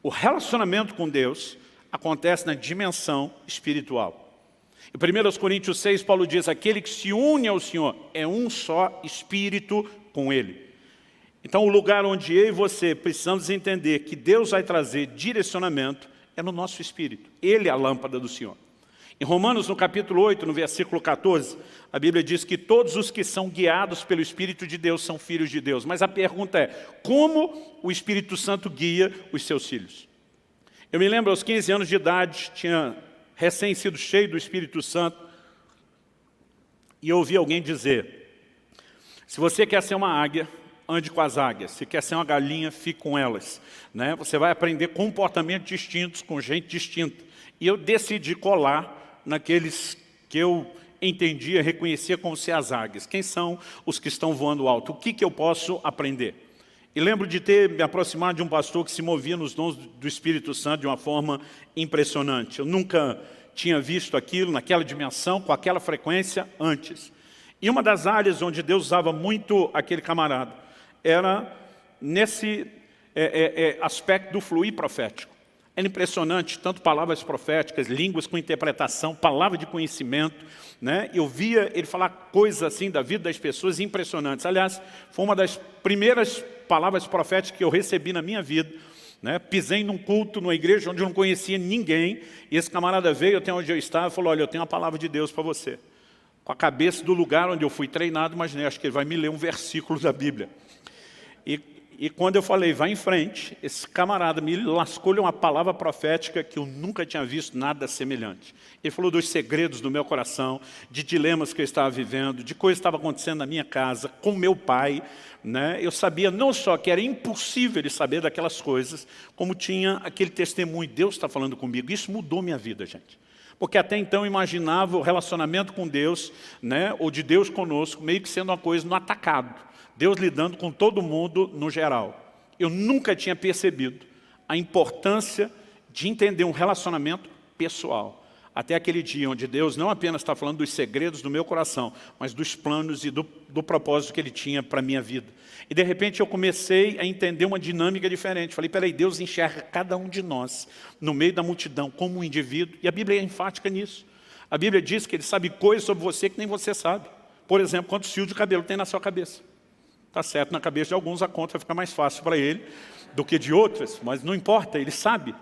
O relacionamento com Deus acontece na dimensão espiritual. Em 1 Coríntios 6, Paulo diz, aquele que se une ao Senhor é um só espírito com Ele. Então, o lugar onde eu e você precisamos entender que Deus vai trazer direcionamento é no nosso espírito. Ele é a lâmpada do Senhor. Em Romanos, no capítulo 8, no versículo 14, a Bíblia diz que todos os que são guiados pelo Espírito de Deus são filhos de Deus. Mas a pergunta é, como o Espírito Santo guia os seus filhos? Eu me lembro, aos 15 anos de idade, tinha recém sido cheio do Espírito Santo, e eu ouvi alguém dizer, se você quer ser uma águia, ande com as águias. Se quer ser uma galinha, fique com elas. Né? Você vai aprender comportamentos distintos com gente distinta. E eu decidi colar naqueles que eu entendia, reconhecia como ser as águias. Quem são os que estão voando alto? O que eu posso aprender? E lembro de ter me aproximado de um pastor que se movia nos dons do Espírito Santo de uma forma impressionante. Eu nunca tinha visto aquilo naquela dimensão, com aquela frequência antes. E uma das áreas onde Deus usava muito aquele camarada era nesse aspecto do fluir profético. Era impressionante, tanto palavras proféticas, línguas com interpretação, palavra de conhecimento. Né? Eu via ele falar coisas assim da vida das pessoas impressionantes. Aliás, foi uma das primeiras palavras proféticas que eu recebi na minha vida. Né? Pisei num culto, numa igreja onde eu não conhecia ninguém, e esse camarada veio até onde eu estava e falou, olha, eu tenho uma palavra de Deus para você. Com a cabeça do lugar onde eu fui treinado, imaginei, acho que ele vai me ler um versículo da Bíblia. E quando eu falei, vai em frente, esse camarada me lascou-lhe uma palavra profética que eu nunca tinha visto nada semelhante. Ele falou dos segredos do meu coração, de dilemas que eu estava vivendo, de coisas que estavam acontecendo na minha casa, com meu pai. Né? Eu sabia não só que era impossível ele saber daquelas coisas, como tinha aquele testemunho, Deus está falando comigo. Isso mudou minha vida, gente. Porque até então eu imaginava o relacionamento com Deus, né, ou de Deus conosco, meio que sendo uma coisa no atacado. Deus lidando com todo mundo no geral. Eu nunca tinha percebido a importância de entender um relacionamento pessoal. Até aquele dia onde Deus não apenas está falando dos segredos do meu coração, mas dos planos e do propósito que Ele tinha para a minha vida. E de repente eu comecei a entender uma dinâmica diferente. Falei, peraí, Deus enxerga cada um de nós no meio da multidão como um indivíduo. E a Bíblia é enfática nisso. A Bíblia diz que Ele sabe coisas sobre você que nem você sabe. Por exemplo, quantos fios de cabelo tem na sua cabeça. Está certo, na cabeça de alguns a conta fica mais fácil para ele do que de outras, mas não importa, ele sabe.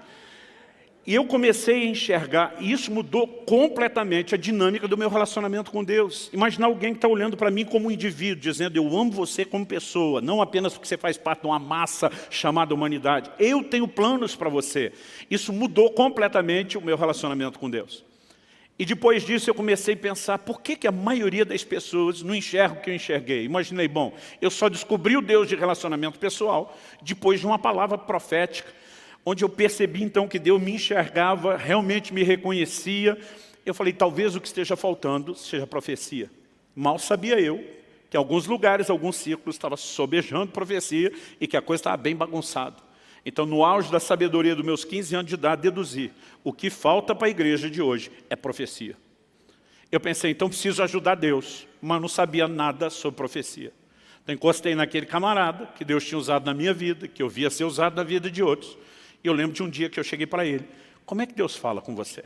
E eu comecei a enxergar, e isso mudou completamente a dinâmica do meu relacionamento com Deus. Imaginar alguém que está olhando para mim como um indivíduo, dizendo, eu amo você como pessoa, não apenas porque você faz parte de uma massa chamada humanidade. Eu tenho planos para você. Isso mudou completamente o meu relacionamento com Deus. E depois disso eu comecei a pensar, por que a maioria das pessoas não enxerga o que eu enxerguei? Imaginei, bom, eu só descobri o Deus de relacionamento pessoal depois de uma palavra profética, onde eu percebi então que Deus me enxergava, realmente me reconhecia. Eu falei, talvez o que esteja faltando seja profecia. Mal sabia eu que em alguns lugares, alguns círculos, estava sobejando profecia e que a coisa estava bem bagunçada. Então, no auge da sabedoria dos meus 15 anos de idade, deduzi, o que falta para a igreja de hoje é profecia. Eu pensei, então preciso ajudar Deus, mas não sabia nada sobre profecia. Então, encostei naquele camarada que Deus tinha usado na minha vida, que eu via ser usado na vida de outros. E eu lembro de um dia que eu cheguei para ele, como é que Deus fala com você?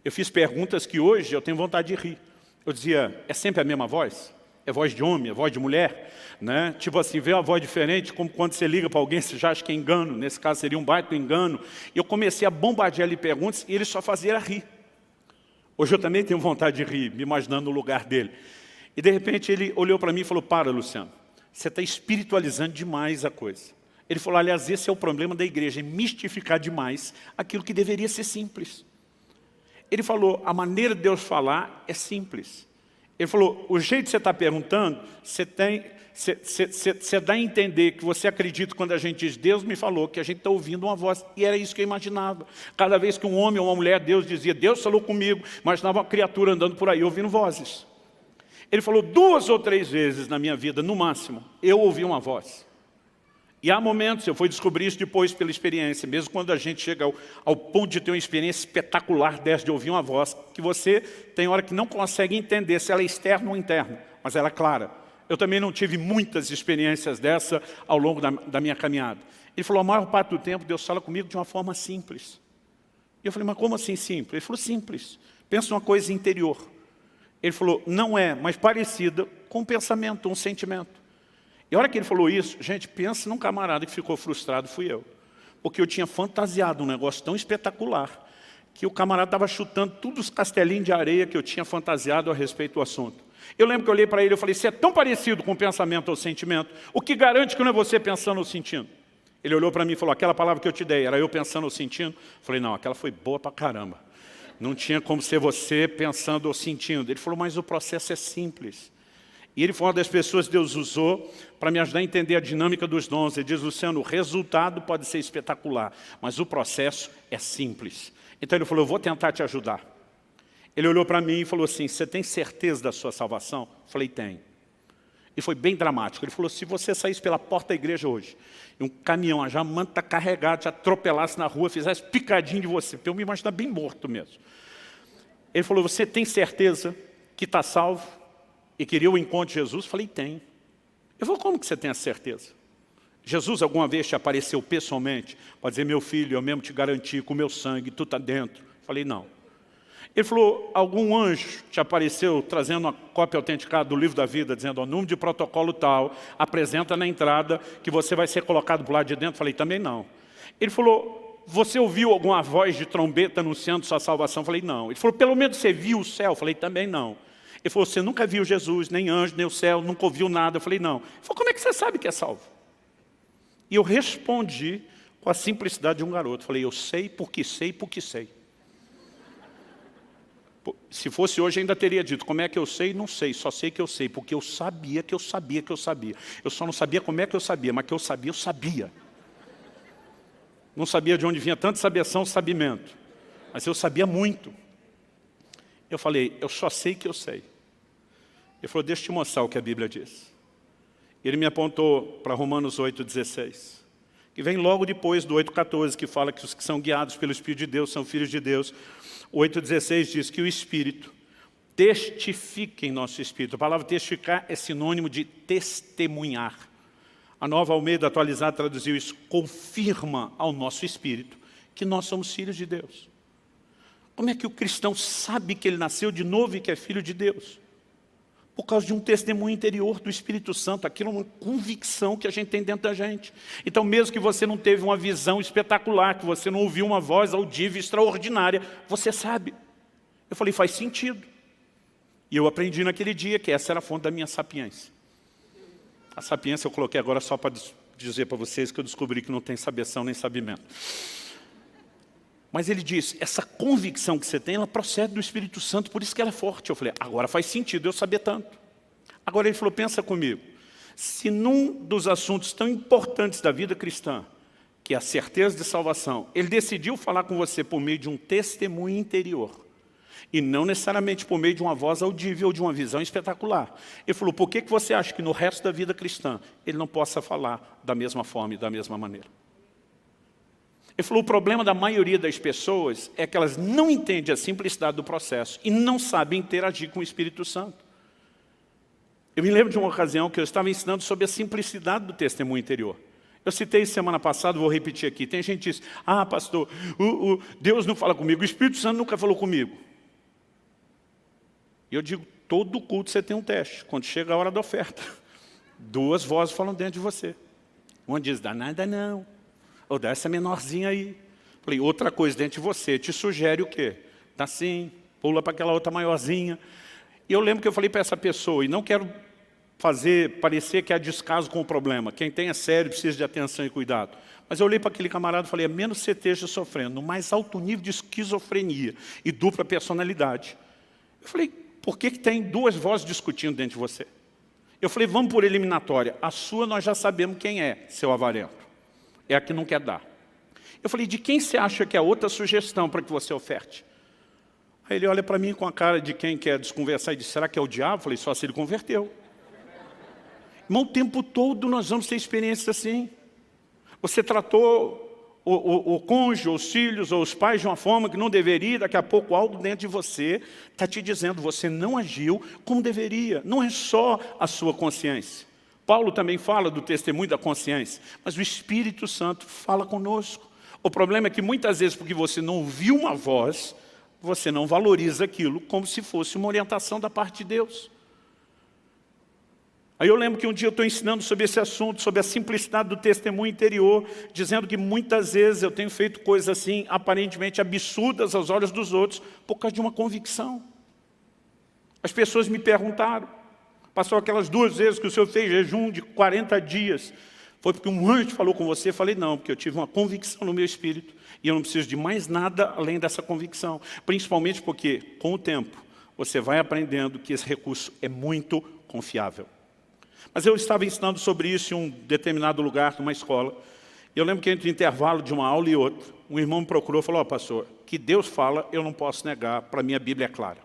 Eu fiz perguntas que hoje eu tenho vontade de rir. Eu dizia, é sempre a mesma voz? É voz de homem, é voz de mulher? Né? Tipo assim, vê uma voz diferente, como quando você liga para alguém, você já acha que é engano. Nesse caso seria um baita engano. E eu comecei a bombardear ele perguntas e ele só fazia rir. Hoje eu também tenho vontade de rir, me imaginando no lugar dele. E de repente ele olhou para mim e falou, para, Luciano, você está espiritualizando demais a coisa. Ele falou, aliás, esse é o problema da igreja, é mistificar demais aquilo que deveria ser simples. Ele falou, a maneira de Deus falar é simples. Ele falou, o jeito que você está perguntando, você dá a entender que você acredita quando a gente diz, Deus me falou, que a gente está ouvindo uma voz. E era isso que eu imaginava. Cada vez que um homem ou uma mulher, Deus dizia, Deus falou comigo, imaginava uma criatura andando por aí, ouvindo vozes. Ele falou, 2 ou 3 vezes na minha vida, no máximo, eu ouvi uma voz. E há momentos, eu fui descobrir isso depois pela experiência, mesmo quando a gente chega ao ponto de ter uma experiência espetacular dessa, de ouvir uma voz, que você tem hora que não consegue entender se ela é externa ou interna, mas ela é clara. Eu também não tive muitas experiências dessa ao longo da minha caminhada. Ele falou, a maior parte do tempo Deus fala comigo de uma forma simples. E eu falei, mas como assim simples? Ele falou, simples. Pensa numa coisa interior. Ele falou, não é, mas parecida com um pensamento, um sentimento. E a hora que ele falou isso, gente, pensa num camarada que ficou frustrado, fui eu. Porque eu tinha fantasiado um negócio tão espetacular que o camarada estava chutando todos os castelinhos de areia que eu tinha fantasiado a respeito do assunto. Eu lembro que eu olhei para ele e falei, se é tão parecido com o pensamento ou sentimento, o que garante que não é você pensando ou sentindo? Ele olhou para mim e falou, aquela palavra que eu te dei, era eu pensando ou sentindo? Eu falei, não, aquela foi boa pra caramba. Não tinha como ser você pensando ou sentindo. Ele falou, mas o processo é simples. E ele foi uma das pessoas que Deus usou para me ajudar a entender a dinâmica dos dons. Ele diz, Luciano, o resultado pode ser espetacular, mas o processo é simples. Então ele falou, eu vou tentar te ajudar. Ele olhou para mim e falou assim, você tem certeza da sua salvação? Eu falei, tenho. E foi bem dramático. Ele falou, se você saísse pela porta da igreja hoje, e um caminhão, já manta carregado, te atropelasse na rua, fizesse picadinho de você, para eu me imaginar bem morto mesmo. Ele falou, você tem certeza que está salvo e queria o encontro de Jesus? Eu falei, tenho. Eu falei, como que você tem a certeza? Jesus alguma vez te apareceu pessoalmente para dizer, meu filho, eu mesmo te garanti com o meu sangue, tu está dentro? Eu falei, não. Ele falou, algum anjo te apareceu trazendo uma cópia autenticada do livro da vida, dizendo, ó, número de protocolo tal, apresenta na entrada que você vai ser colocado para o lado de dentro? Eu falei, também não. Ele falou, você ouviu alguma voz de trombeta anunciando sua salvação? Eu falei, não. Ele falou, pelo menos você viu o céu? Eu falei, também não. Ele falou, você nunca viu Jesus, nem anjo, nem o céu, nunca ouviu nada? Eu falei, não. Ele falou, como é que você sabe que é salvo? E eu respondi com a simplicidade de um garoto. Falei, eu sei porque sei porque sei. Se fosse hoje, ainda teria dito, como é que eu sei? Não sei, só sei que eu sei, porque eu sabia que eu sabia que eu sabia. Eu só não sabia como é que eu sabia, mas que eu sabia. Não sabia de onde vinha tanta sabeção, sabimento. Mas eu sabia muito. Eu falei, eu só sei que eu sei. Ele falou, deixa eu te mostrar o que a Bíblia diz. Ele me apontou para Romanos 8,16, que vem logo depois do 8,14, que fala que os que são guiados pelo Espírito de Deus são filhos de Deus. O 8,16 diz que o Espírito testifica em nosso Espírito. A palavra testificar é sinônimo de testemunhar. A Nova Almeida atualizada traduziu isso, confirma ao nosso Espírito que nós somos filhos de Deus. Como é que o cristão sabe que ele nasceu de novo e que é filho de Deus? Por causa de um testemunho interior do Espírito Santo. Aquilo é uma convicção que a gente tem dentro da gente. Então, mesmo que você não teve uma visão espetacular, que você não ouviu uma voz audível extraordinária, você sabe. Eu falei, faz sentido. E eu aprendi naquele dia que essa era a fonte da minha sapiência. A sapiência eu coloquei agora só para dizer para vocês que eu descobri que não tem sabeção nem sabimento. Mas ele diz, essa convicção que você tem, ela procede do Espírito Santo, por isso que ela é forte. Eu falei, agora faz sentido eu saber tanto. Agora ele falou, pensa comigo, se num dos assuntos tão importantes da vida cristã, que é a certeza de salvação, ele decidiu falar com você por meio de um testemunho interior, e não necessariamente por meio de uma voz audível ou de uma visão espetacular. Ele falou, por que você acha que no resto da vida cristã, ele não possa falar da mesma forma e da mesma maneira? Ele falou, o problema da maioria das pessoas é que elas não entendem a simplicidade do processo e não sabem interagir com o Espírito Santo. Eu me lembro de uma ocasião que eu estava ensinando sobre a simplicidade do testemunho interior. Eu citei semana passada, vou repetir aqui. Tem gente que diz, ah, pastor, Deus não fala comigo, o Espírito Santo nunca falou comigo. E eu digo, todo culto você tem um teste. Quando chega a hora da oferta, duas vozes falam dentro de você. Uma diz, dá nada não. Ou dá essa menorzinha aí. Falei, outra coisa dentro de você, te sugere o quê? Tá assim, pula para aquela outra maiorzinha. E eu lembro que eu falei para essa pessoa, e não quero parecer que há descaso com o problema. Quem tem é sério, precisa de atenção e cuidado. Mas eu olhei para aquele camarada e falei, a menos que você esteja sofrendo no mais alto nível de esquizofrenia e dupla personalidade. Eu falei, por que tem duas vozes discutindo dentro de você? Eu falei, vamos por eliminatória. A sua nós já sabemos quem é, seu avarento. É a que não quer dar. Eu falei, de quem você acha que é outra sugestão para que você oferte? Aí ele olha para mim com a cara de quem quer desconversar e diz, será que é o diabo? Eu falei, só se ele converteu. Irmão, o tempo todo nós vamos ter experiências assim. Você tratou o cônjuge, os filhos ou os pais de uma forma que não deveria, daqui a pouco algo dentro de você está te dizendo, você não agiu como deveria. Não é só a sua consciência. Paulo também fala do testemunho da consciência, mas o Espírito Santo fala conosco. O problema é que muitas vezes, porque você não ouviu uma voz, você não valoriza aquilo como se fosse uma orientação da parte de Deus. Aí eu lembro que um dia eu estou ensinando sobre esse assunto, sobre a simplicidade do testemunho interior, dizendo que muitas vezes eu tenho feito coisas assim, aparentemente absurdas aos olhos dos outros, por causa de uma convicção. As pessoas me perguntaram, passou aquelas 2 vezes que o senhor fez jejum de 40 dias, foi porque um anjo falou com você? Eu falei, não, porque eu tive uma convicção no meu espírito, e eu não preciso de mais nada além dessa convicção, principalmente porque, com o tempo, você vai aprendendo que esse recurso é muito confiável. Mas eu estava ensinando sobre isso em um determinado lugar, numa escola. E eu lembro que entre o intervalo de uma aula e outra, um irmão me procurou e falou, pastor, que Deus fala, eu não posso negar, para mim a Bíblia é clara.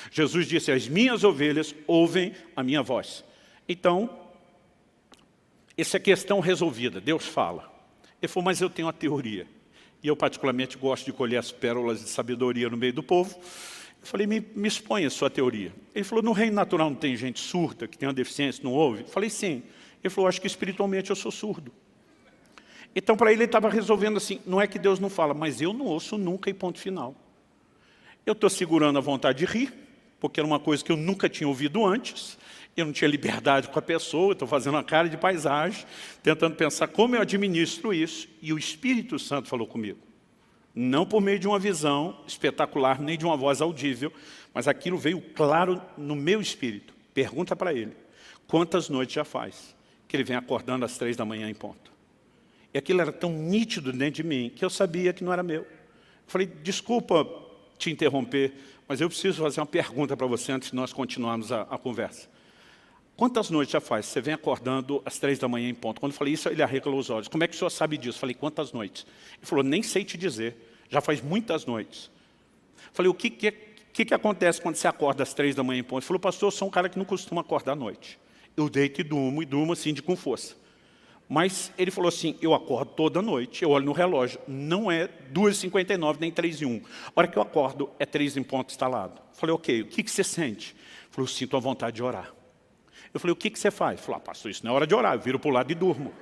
Jesus disse, as minhas ovelhas ouvem a minha voz. Então, essa é a questão resolvida, Deus fala. Ele falou, mas eu tenho uma teoria. E eu particularmente gosto de colher as pérolas de sabedoria no meio do povo. Eu falei, me expõe a sua teoria. Ele falou, no reino natural não tem gente surda, que tem uma deficiência, não ouve? Eu falei, sim. Ele falou, acho que espiritualmente eu sou surdo. Então, para ele estava resolvendo assim, não é que Deus não fala, mas eu não ouço nunca e ponto final. Eu estou segurando a vontade de rir, porque era uma coisa que eu nunca tinha ouvido antes, eu não tinha liberdade com a pessoa, estou fazendo uma cara de paisagem, tentando pensar como eu administro isso, e o Espírito Santo falou comigo. Não por meio de uma visão espetacular, nem de uma voz audível, mas aquilo veio claro no meu espírito. Pergunta para ele, quantas noites já faz que ele vem acordando às 3 da manhã em ponto? E aquilo era tão nítido dentro de mim, que eu sabia que não era meu. Eu falei, desculpa te interromper, mas eu preciso fazer uma pergunta para você antes de nós continuarmos a conversa. Quantas noites já faz? Você vem acordando às 3 da manhã em ponto. Quando eu falei isso, ele arregalou os olhos. Como é que o senhor sabe disso? Eu falei, quantas noites? Ele falou, nem sei te dizer. Já faz muitas noites. Eu falei, o que acontece quando você acorda às 3 da manhã em ponto? Ele falou, pastor, eu sou um cara que não costuma acordar à noite. Eu deito e durmo assim com força. Mas ele falou assim, eu acordo toda noite, eu olho no relógio, não é 2h59 nem 3h01. A hora que eu acordo é 3 em ponto instalado. Eu falei, ok, o que você sente? Ele falou, eu sinto a vontade de orar. Eu falei, o que você faz? Ele falou, pastor, isso não é hora de orar, eu viro para o lado e durmo.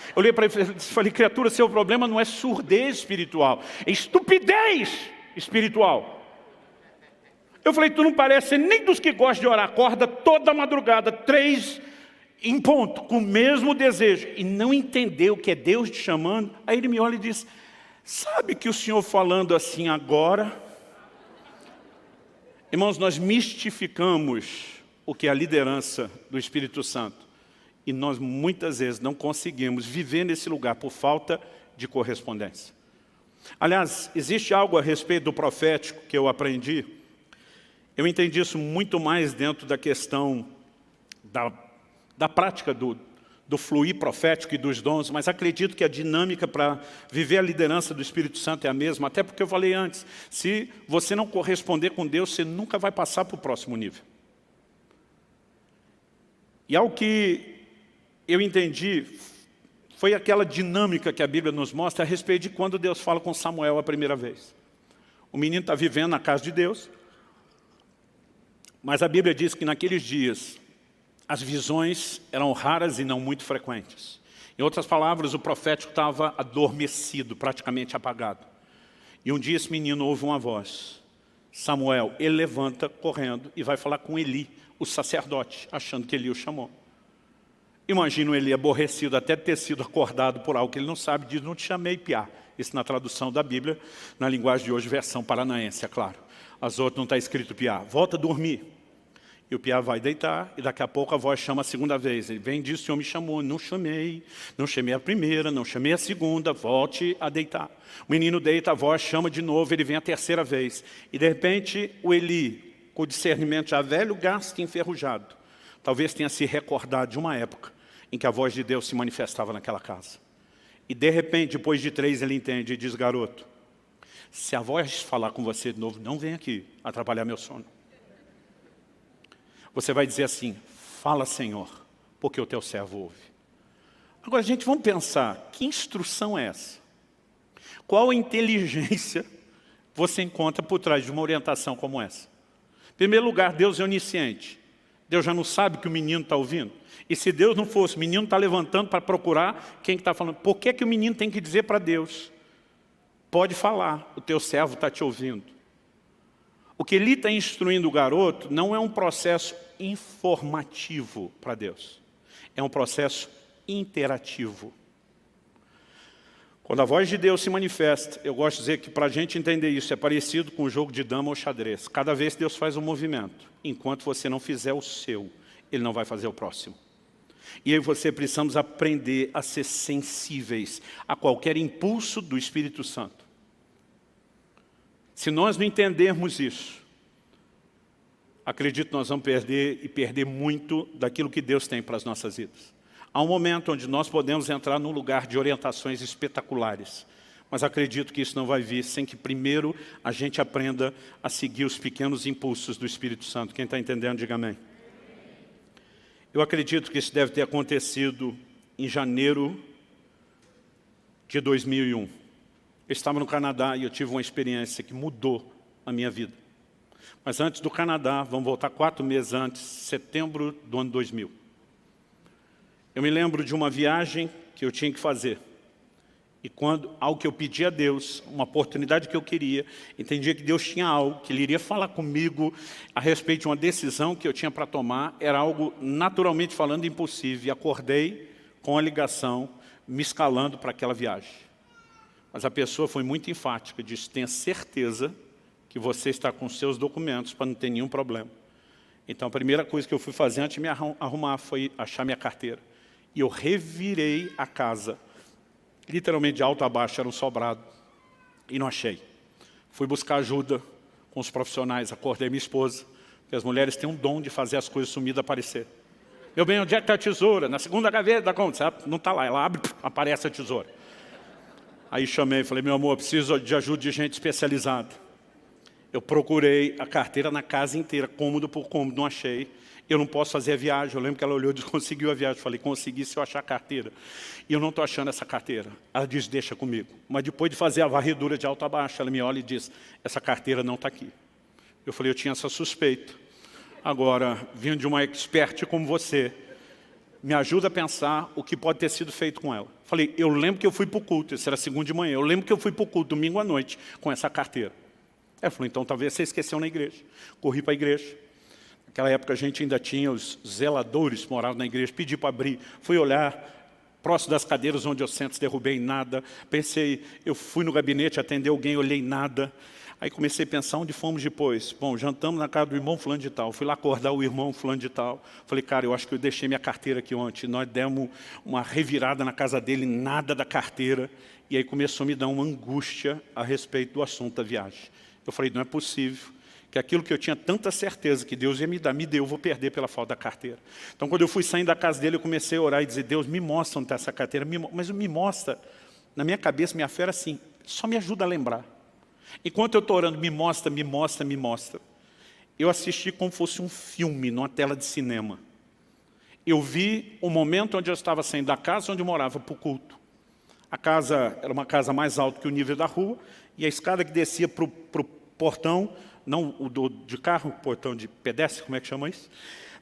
Eu olhei para ele e falei, criatura, seu problema não é surdez espiritual, é estupidez espiritual. Eu falei, tu não parece nem dos que gostam de orar, acorda toda madrugada, 3 em ponto, com o mesmo desejo, e não entendeu que é Deus te chamando. Aí ele me olha e diz, sabe que o senhor falando assim agora? Irmãos, nós mistificamos o que é a liderança do Espírito Santo. E nós muitas vezes não conseguimos viver nesse lugar por falta de correspondência. Aliás, existe algo a respeito do profético que eu aprendi. Eu entendi isso muito mais dentro da questão da prática do fluir profético e dos dons, mas acredito que a dinâmica para viver a liderança do Espírito Santo é a mesma, até porque eu falei antes, se você não corresponder com Deus, você nunca vai passar para o próximo nível. E algo que eu entendi foi aquela dinâmica que a Bíblia nos mostra a respeito de quando Deus fala com Samuel a primeira vez. O menino está vivendo na casa de Deus, mas a Bíblia diz que naqueles dias as visões eram raras e não muito frequentes. Em outras palavras, o profético estava adormecido, praticamente apagado. E um dia esse menino ouve uma voz. Samuel, ele levanta correndo e vai falar com Eli, o sacerdote, achando que Eli o chamou. Imagino ele aborrecido até ter sido acordado por algo que ele não sabe, diz, não te chamei, piá. Isso na tradução da Bíblia, na linguagem de hoje, versão paranaense, é claro. As outras não está escrito piá. Volta a dormir. E o piá vai deitar, e daqui a pouco a voz chama a segunda vez. Ele vem e diz, o senhor me chamou, não chamei a primeira, não chamei a segunda, volte a deitar. O menino deita, a voz chama de novo, ele vem a terceira vez. E de repente o Eli, com o discernimento já velho, gasto e enferrujado, talvez tenha se recordado de uma época em que a voz de Deus se manifestava naquela casa. E de repente, depois de 3, ele entende e diz, garoto, se a voz falar com você de novo, não vem aqui atrapalhar meu sono. Você vai dizer assim, fala Senhor, porque o teu servo ouve. Agora, gente, vamos pensar, que instrução é essa? Qual inteligência você encontra por trás de uma orientação como essa? Em primeiro lugar, Deus é onisciente. Deus já não sabe que o menino está ouvindo. E se Deus não fosse, o menino está levantando para procurar quem está falando. Por que o menino tem que dizer para Deus? Pode falar, o teu servo está te ouvindo. O que ele está instruindo o garoto não é um processo informativo para Deus. É um processo interativo. Quando a voz de Deus se manifesta, eu gosto de dizer que para a gente entender isso é parecido com o jogo de dama ou xadrez. Cada vez Deus faz um movimento, enquanto você não fizer o seu, Ele não vai fazer o próximo. E eu e você precisamos aprender a ser sensíveis a qualquer impulso do Espírito Santo. Se nós não entendermos isso, acredito que nós vamos perder muito daquilo que Deus tem para as nossas vidas. Há um momento onde nós podemos entrar num lugar de orientações espetaculares, mas acredito que isso não vai vir sem que primeiro a gente aprenda a seguir os pequenos impulsos do Espírito Santo. Quem está entendendo, diga amém. Eu acredito que isso deve ter acontecido em janeiro de 2001. Eu estava no Canadá e eu tive uma experiência que mudou a minha vida. Mas antes do Canadá, vamos voltar 4 meses antes, setembro do ano 2000. Eu me lembro de uma viagem que eu tinha que fazer. E algo que eu pedi a Deus, uma oportunidade que eu queria, entendia que Deus tinha algo, que Ele iria falar comigo a respeito de uma decisão que eu tinha para tomar, era algo naturalmente falando impossível. E acordei com a ligação, me escalando para aquela viagem. Mas a pessoa foi muito enfática, disse, tenha certeza que você está com seus documentos para não ter nenhum problema. Então a primeira coisa que eu fui fazer antes de me arrumar foi achar minha carteira. E eu revirei a casa, literalmente de alto a baixo, era um sobrado, e não achei. Fui buscar ajuda com os profissionais, acordei minha esposa, porque as mulheres têm um dom de fazer as coisas sumidas aparecer. Meu bem, onde é que está a tesoura? Na segunda gaveta da conta, não está lá, ela abre, aparece a tesoura. Aí chamei, falei, meu amor, preciso de ajuda de gente especializada. Eu procurei a carteira na casa inteira, cômodo por cômodo, não achei. Eu não posso fazer a viagem. Eu lembro que ela olhou e disse, conseguiu a viagem. Eu falei, consegui se eu achar a carteira. E eu não estou achando essa carteira. Ela disse, deixa comigo. Mas depois de fazer a varredura de alto a baixo, ela me olha e diz, essa carteira não está aqui. Eu falei, eu tinha essa suspeita. Agora, vindo de uma expert como você, me ajuda a pensar o que pode ter sido feito com ela. Falei, eu lembro que eu fui para o culto, isso era segunda de manhã. Eu lembro que eu fui para o culto, domingo à noite, com essa carteira. Ela falou, então talvez você esqueceu na igreja. Corri para a igreja. Naquela época a gente ainda tinha os zeladores que moravam na igreja, pedi para abrir, fui olhar, próximo das cadeiras onde eu sento, derrubei nada, pensei, eu fui no gabinete atender alguém, olhei nada, aí comecei a pensar onde fomos depois. Bom, jantamos na casa do irmão fulano de tal, fui lá acordar o irmão fulano de tal, falei, cara, eu acho que eu deixei minha carteira aqui ontem, nós demos uma revirada na casa dele, nada da carteira, e aí começou a me dar uma angústia a respeito do assunto da viagem. Eu falei, não é possível que aquilo que eu tinha tanta certeza que Deus ia me dar, me deu, eu vou perder pela falta da carteira. Então, quando eu fui saindo da casa dele, eu comecei a orar e dizer, Deus, me mostra onde está essa carteira, mas me mostra, na minha cabeça, minha fé era assim, só me ajuda a lembrar. Enquanto eu estou orando, me mostra, me mostra, me mostra. Eu assisti como fosse um filme, numa tela de cinema. Eu vi o momento onde eu estava saindo da casa onde eu morava para o culto. A casa era uma casa mais alta que o nível da rua, e a escada que descia para o portão, não o de carro, portão de pedestre, como é que chama isso?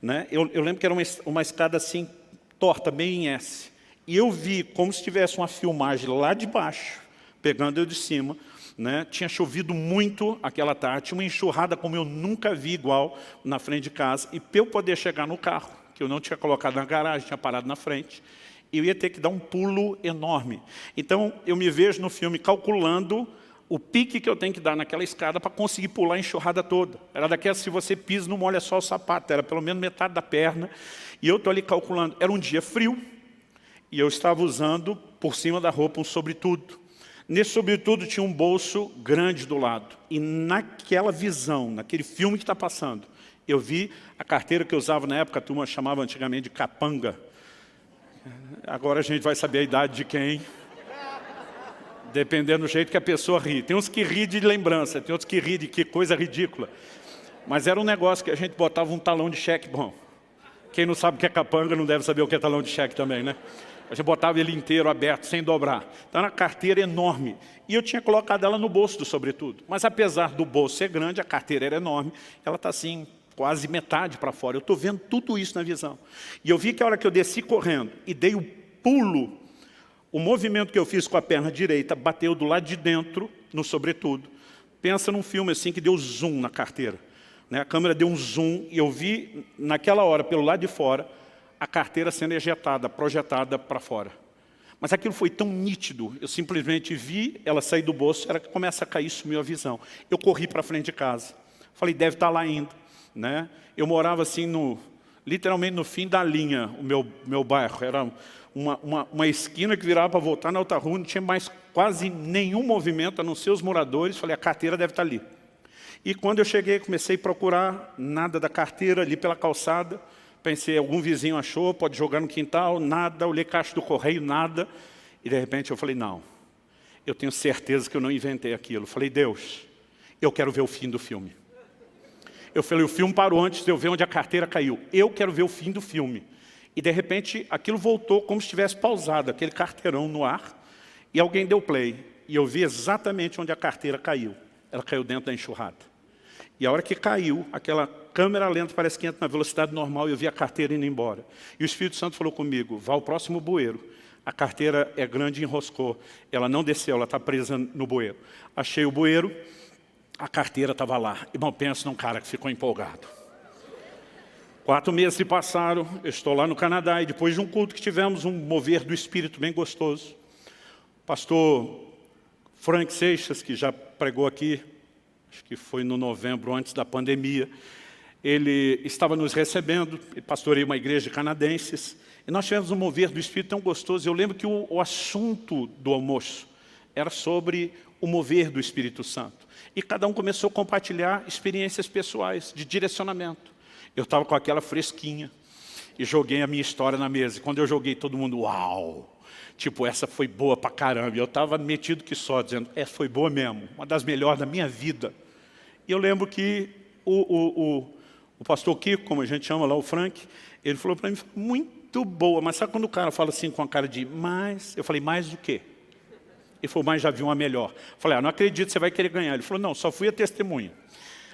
Né? Eu lembro que era uma escada assim, torta, meio em S. E eu vi como se tivesse uma filmagem lá de baixo, pegando eu de cima. Né? Tinha chovido muito aquela tarde, tinha uma enxurrada como eu nunca vi igual na frente de casa. E para eu poder chegar no carro, que eu não tinha colocado na garagem, tinha parado na frente, eu ia ter que dar um pulo enorme. Então, eu me vejo no filme calculando o pique que eu tenho que dar naquela escada para conseguir pular a enxurrada toda. Era daquelas, se você pisa, não molha só o sapato, era pelo menos metade da perna. E eu estou ali calculando. Era um dia frio, e eu estava usando, por cima da roupa, um sobretudo. Nesse sobretudo tinha um bolso grande do lado. E naquela visão, naquele filme que está passando, eu vi a carteira que eu usava na época, a turma chamava antigamente de capanga. Agora a gente vai saber a idade de quem, dependendo do jeito que a pessoa ri. Tem uns que ri de lembrança, tem outros que ri de que coisa ridícula. Mas era um negócio que a gente botava um talão de cheque. Bom, quem não sabe o que é capanga não deve saber o que é talão de cheque também, né? A gente botava ele inteiro aberto, sem dobrar. Então era uma carteira enorme. E eu tinha colocado ela no bolso do sobretudo. Mas apesar do bolso ser grande, a carteira era enorme. Ela está assim, quase metade para fora. Eu estou vendo tudo isso na visão. E eu vi que a hora que eu desci correndo e dei o pulo, o movimento que eu fiz com a perna direita bateu do lado de dentro, no sobretudo. Pensa num filme assim que deu zoom na carteira. A câmera deu um zoom e eu vi, naquela hora, pelo lado de fora, a carteira sendo ejetada, projetada para fora. Mas aquilo foi tão nítido, eu simplesmente vi ela sair do bolso, era que começa a cair, sumiu a visão. Eu corri para frente de casa. Falei, deve estar lá ainda. Eu morava assim, literalmente no fim da linha, o meu bairro. Era uma esquina que virava para voltar na outra rua, não tinha mais quase nenhum movimento, a não ser os moradores. Falei, a carteira deve estar ali. E quando eu cheguei, comecei a procurar, nada da carteira ali pela calçada. Pensei, algum vizinho achou, pode jogar no quintal, nada. Olhei caixa do correio, nada. E de repente eu falei, não, eu tenho certeza que eu não inventei aquilo. Falei, Deus, eu quero ver o fim do filme. Eu falei, o filme parou antes de eu ver onde a carteira caiu. Eu quero ver o fim do filme. E de repente aquilo voltou como se tivesse pausado, aquele carteirão no ar. E alguém deu play. E eu vi exatamente onde a carteira caiu. Ela caiu dentro da enxurrada. E a hora que caiu, aquela câmera lenta parece que entra na velocidade normal e eu vi a carteira indo embora. E o Espírito Santo falou comigo, vá ao próximo bueiro. A carteira é grande e enroscou. Ela não desceu, ela está presa no bueiro. Achei o bueiro, a carteira estava lá. Irmão, pensa num cara que ficou empolgado. 4 meses se passaram, eu estou lá no Canadá e depois de um culto que tivemos, um mover do Espírito bem gostoso. O pastor Frank Seixas, que já pregou aqui, acho que foi no novembro, antes da pandemia, ele estava nos recebendo, pastoreia uma igreja de canadenses, e nós tivemos um mover do Espírito tão gostoso. Eu lembro que o assunto do almoço era sobre o mover do Espírito Santo. E cada um começou a compartilhar experiências pessoais, de direcionamento. Eu estava com aquela fresquinha, e joguei a minha história na mesa. E quando eu joguei, todo mundo, uau! Tipo, essa foi boa pra caramba. E eu estava metido que só, dizendo, foi boa mesmo, uma das melhores da minha vida. E eu lembro que o pastor Kiko, como a gente chama lá, o Frank, ele falou para mim, muito boa. Mas sabe quando o cara fala assim com a cara de, mais? Eu falei, mais do quê? Ele falou, mas já vi uma melhor. Eu falei, não acredito, você vai querer ganhar. Ele falou, não, só fui a testemunha.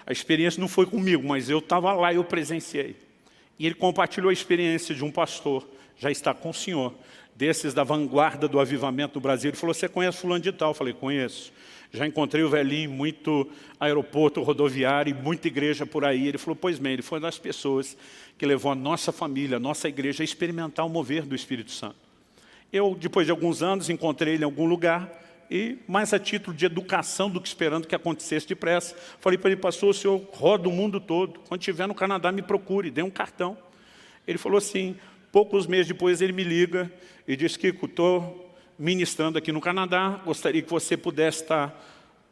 A experiência não foi comigo, mas eu estava lá e eu presenciei. E ele compartilhou a experiência de um pastor, já está com o senhor, desses da vanguarda do avivamento no Brasil. Ele falou, você conhece fulano de tal? Eu falei, conheço. Já encontrei o velhinho em muito aeroporto rodoviário e muita igreja por aí. Ele falou, pois bem, ele foi uma das pessoas que levou a nossa família, a nossa igreja a experimentar o mover do Espírito Santo. Eu, depois de alguns anos, encontrei ele em algum lugar e, mais a título de educação do que esperando que acontecesse depressa, falei para ele, pastor, o senhor roda o mundo todo. Quando estiver no Canadá, me procure, dê um cartão. Ele falou assim, poucos meses depois ele me liga e diz, Kiko, estou ministrando aqui no Canadá, gostaria que você pudesse estar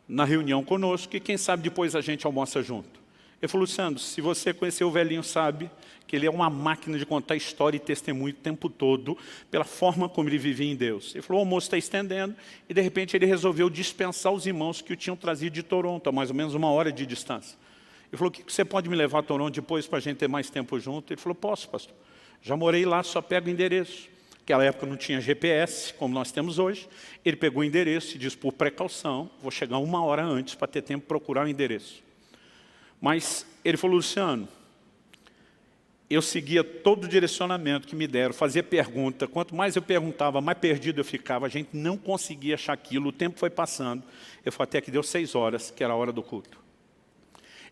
na reunião conosco e quem sabe depois a gente almoça junto. Ele falou, Luciano, se você conhecer o velhinho, sabe que ele é uma máquina de contar história e testemunho o tempo todo, pela forma como ele vivia em Deus. Ele falou, o almoço está estendendo, e de repente ele resolveu dispensar os irmãos que o tinham trazido de Toronto, a mais ou menos 1 hora de distância. Ele falou, que você pode me levar a Toronto depois para a gente ter mais tempo junto? Ele falou, posso, pastor. Já morei lá, só pego o endereço. Naquela época não tinha GPS, como nós temos hoje. Ele pegou o endereço e disse, por precaução, vou chegar 1 hora antes para ter tempo de procurar o endereço. Mas ele falou, Luciano, eu seguia todo o direcionamento que me deram, fazia pergunta. Quanto mais eu perguntava, mais perdido eu ficava. A gente não conseguia achar aquilo, o tempo foi passando. Eu falei, até que deu 6 horas, que era a hora do culto.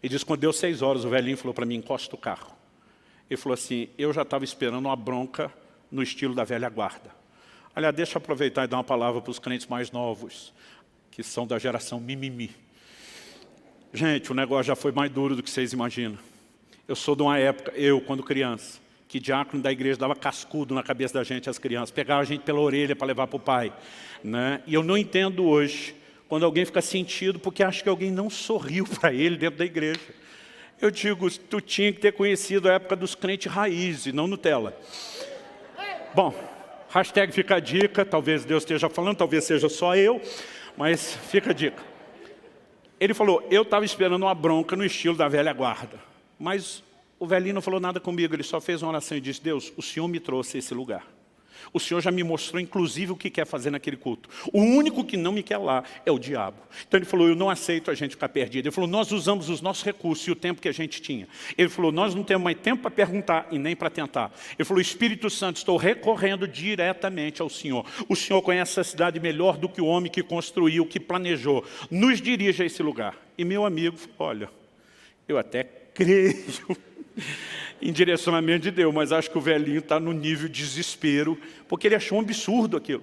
Ele disse, quando deu 6 horas, o velhinho falou para mim, encosta o carro. Ele falou assim, eu já estava esperando uma bronca no estilo da velha guarda. Aliás, deixa eu aproveitar e dar uma palavra para os crentes mais novos, que são da geração mimimi. Gente, o negócio já foi mais duro do que vocês imaginam. Eu sou de uma época, quando criança, que diácono da igreja dava cascudo na cabeça da gente, as crianças, pegava a gente pela orelha para levar para o pai. E eu não entendo hoje, quando alguém fica sentido, porque acha que alguém não sorriu para ele dentro da igreja. Eu digo, tu tinha que ter conhecido a época dos crentes raiz e não Nutella. Bom, hashtag fica a dica, talvez Deus esteja falando, talvez seja só eu, mas fica a dica. Ele falou, eu estava esperando uma bronca no estilo da velha guarda, mas o velhinho não falou nada comigo, ele só fez uma oração e disse, Deus, o Senhor me trouxe a esse lugar. O Senhor já me mostrou, inclusive, o que quer fazer naquele culto. O único que não me quer lá é o diabo. Então ele falou, eu não aceito a gente ficar perdido. Ele falou, nós usamos os nossos recursos e o tempo que a gente tinha. Ele falou, nós não temos mais tempo para perguntar e nem para tentar. Ele falou, Espírito Santo, estou recorrendo diretamente ao Senhor. O Senhor conhece essa cidade melhor do que o homem que construiu, que planejou. Nos dirige a esse lugar. E meu amigo falou, olha, eu até creio em direcionamento de Deus, mas acho que o velhinho está no nível de desespero, porque ele achou um absurdo aquilo.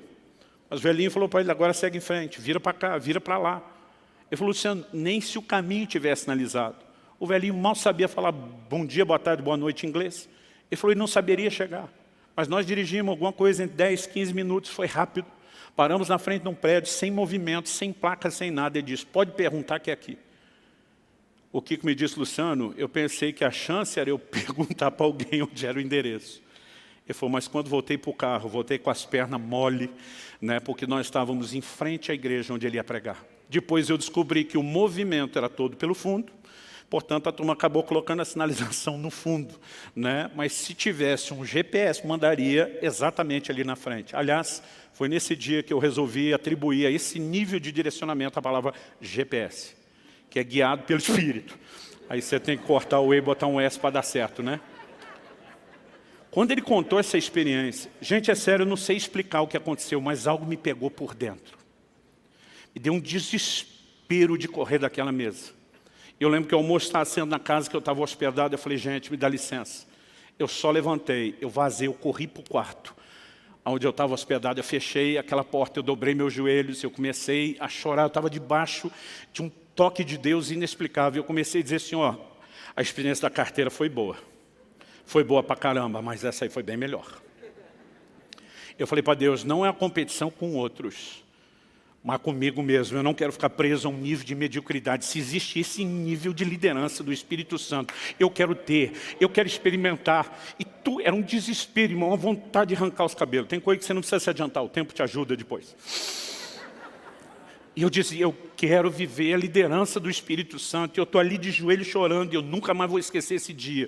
Mas o velhinho falou para ele, agora segue em frente, vira para cá, vira para lá. Ele falou, Luciano, nem se o caminho tivesse sinalizado. O velhinho mal sabia falar bom dia, boa tarde, boa noite em inglês. Ele falou, ele não saberia chegar. Mas nós dirigimos alguma coisa em 10, 15 minutos, foi rápido. Paramos na frente de um prédio, sem movimento, sem placa, sem nada. Ele disse, pode perguntar que é aqui. O Kiko me disse, Luciano, eu pensei que a chance era eu perguntar para alguém onde era o endereço. Ele falou, mas quando voltei para o carro, voltei com as pernas mole, né, porque nós estávamos em frente à igreja onde ele ia pregar. Depois eu descobri que o movimento era todo pelo fundo, portanto a turma acabou colocando a sinalização no fundo, né, mas se tivesse um GPS, mandaria exatamente ali na frente. Aliás, foi nesse dia que eu resolvi atribuir a esse nível de direcionamento a palavra GPS. Que é guiado pelo Espírito. Aí você tem que cortar o E e botar um S para dar certo, né? Quando ele contou essa experiência, gente, é sério, eu não sei explicar o que aconteceu, mas algo me pegou por dentro. Me deu um desespero de correr daquela mesa. Eu lembro que o almoço estava sendo na casa que eu estava hospedado, eu falei, gente, me dá licença. Eu só levantei, eu vazei, eu corri para o quarto. Onde eu estava hospedado, eu fechei aquela porta, eu dobrei meus joelhos, eu comecei a chorar, eu estava debaixo de um toque de Deus inexplicável. Eu comecei a dizer, Senhor, a experiência da carteira foi boa. Foi boa pra caramba, mas essa aí foi bem melhor. Eu falei para Deus, não é a competição com outros, mas comigo mesmo. Eu não quero ficar preso a um nível de mediocridade. Se existe esse nível de liderança do Espírito Santo, eu quero ter, eu quero experimentar. E era um desespero, irmão, uma vontade de arrancar os cabelos. Tem coisa que você não precisa se adiantar, o tempo te ajuda depois. E eu dizia, eu quero viver a liderança do Espírito Santo. E eu estou ali de joelho chorando, e eu nunca mais vou esquecer esse dia.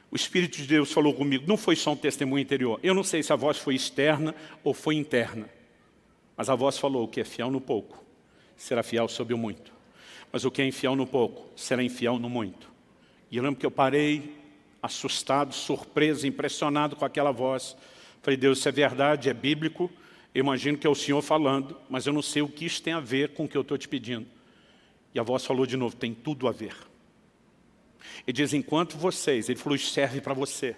O Espírito de Deus falou comigo, não foi só um testemunho interior. Eu não sei se a voz foi externa ou foi interna. Mas a voz falou, o que é fiel no pouco, será fiel sobre o muito. Mas o que é infiel no pouco, será infiel no muito. E eu lembro que eu parei, assustado, surpreso, impressionado com aquela voz. Falei, Deus, isso é verdade, é bíblico. Eu imagino que é o Senhor falando, mas eu não sei o que isso tem a ver com o que eu estou te pedindo. E a voz falou de novo, tem tudo a ver. Ele diz, enquanto vocês, ele falou, isso serve para você.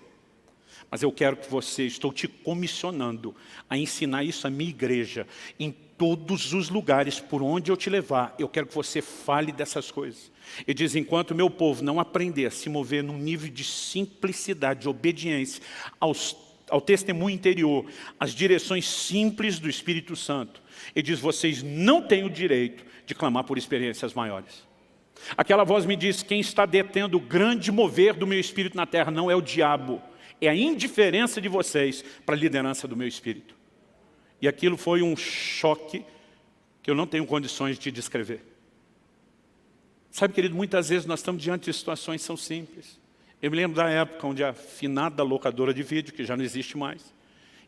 Mas eu quero que você, estou te comissionando a ensinar isso à minha igreja, em todos os lugares por onde eu te levar. Eu quero que você fale dessas coisas. Ele diz, enquanto o meu povo não aprender a se mover num nível de simplicidade, de obediência ao testemunho interior, às direções simples do Espírito Santo, ele diz, vocês não têm o direito de clamar por experiências maiores. Aquela voz me diz, quem está detendo o grande mover do meu Espírito na terra não é o diabo, é a indiferença de vocês para a liderança do meu Espírito. E aquilo foi um choque que eu não tenho condições de descrever. Sabe, querido, muitas vezes nós estamos diante de situações que são simples. Eu me lembro da época onde a finada locadora de vídeo, que já não existe mais,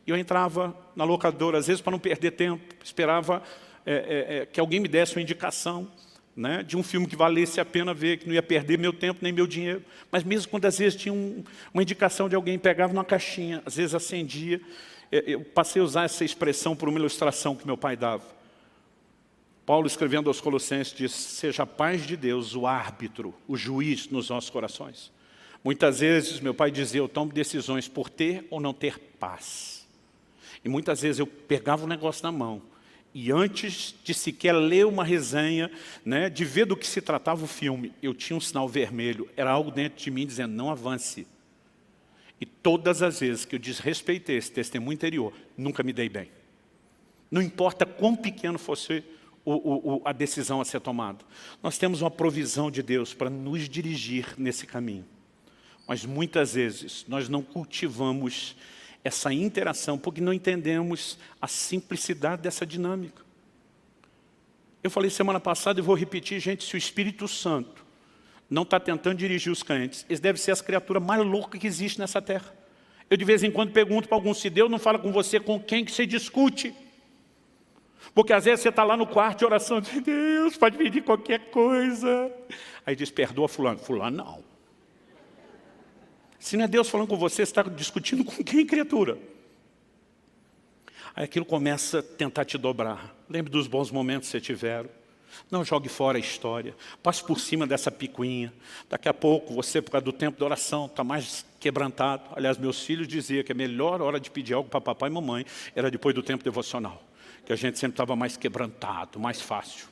eu entrava na locadora, às vezes para não perder tempo, esperava que alguém me desse uma indicação, né, de um filme que valesse a pena ver, que não ia perder meu tempo nem meu dinheiro. Mas mesmo quando às vezes tinha uma indicação de alguém, pegava numa caixinha, às vezes acendia, eu passei a usar essa expressão por uma ilustração que meu pai dava. Paulo, escrevendo aos Colossenses, diz, seja a paz de Deus o árbitro, o juiz nos nossos corações. Muitas vezes, meu pai dizia, eu tomo decisões por ter ou não ter paz. E muitas vezes eu pegava o negócio na mão, e antes de sequer ler uma resenha, né, de ver do que se tratava o filme, eu tinha um sinal vermelho, era algo dentro de mim dizendo, não avance. E todas as vezes que eu desrespeitei esse testemunho interior, nunca me dei bem. Não importa quão pequeno fosse a decisão a ser tomada. Nós temos uma provisão de Deus para nos dirigir nesse caminho. Mas muitas vezes nós não cultivamos essa interação porque não entendemos a simplicidade dessa dinâmica. Eu falei semana passada e vou repetir, gente, se o Espírito Santo não está tentando dirigir os crentes, eles devem ser as criaturas mais loucas que existem nessa terra. Eu de vez em quando pergunto para alguns, se Deus não fala com você, com quem que você discute? Porque às vezes você está lá no quarto de oração, diz, Deus, pode pedir qualquer coisa. Aí diz, perdoa fulano. Fulano não. Se não é Deus falando com você, você está discutindo com quem, criatura? Aí aquilo começa a tentar te dobrar. Lembre dos bons momentos que você tiveram. Não jogue fora a história. Passe por cima dessa picuinha. Daqui a pouco, você, por causa do tempo da oração, está mais quebrantado. Aliás, meus filhos diziam que a melhor hora de pedir algo para papai e mamãe era depois do tempo devocional. Que a gente sempre estava mais quebrantado, mais fácil.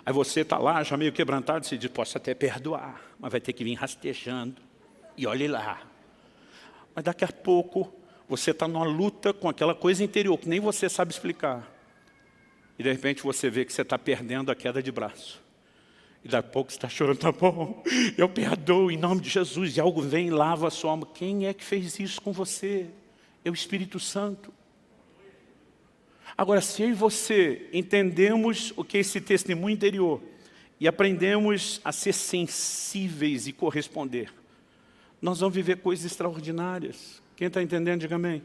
Aí você está lá, já meio quebrantado, você diz, posso até perdoar, mas vai ter que vir rastejando. E olhe lá. Mas daqui a pouco, você está numa luta com aquela coisa interior, que nem você sabe explicar. E de repente você vê que você está perdendo a queda de braço. E daqui a pouco você está chorando, tá bom, eu perdoo em nome de Jesus. E algo vem e lava a sua alma. Quem é que fez isso com você? É o Espírito Santo. Agora, se eu e você entendemos o que é esse testemunho interior e aprendemos a ser sensíveis e corresponder, nós vamos viver coisas extraordinárias. Quem está entendendo, diga amém.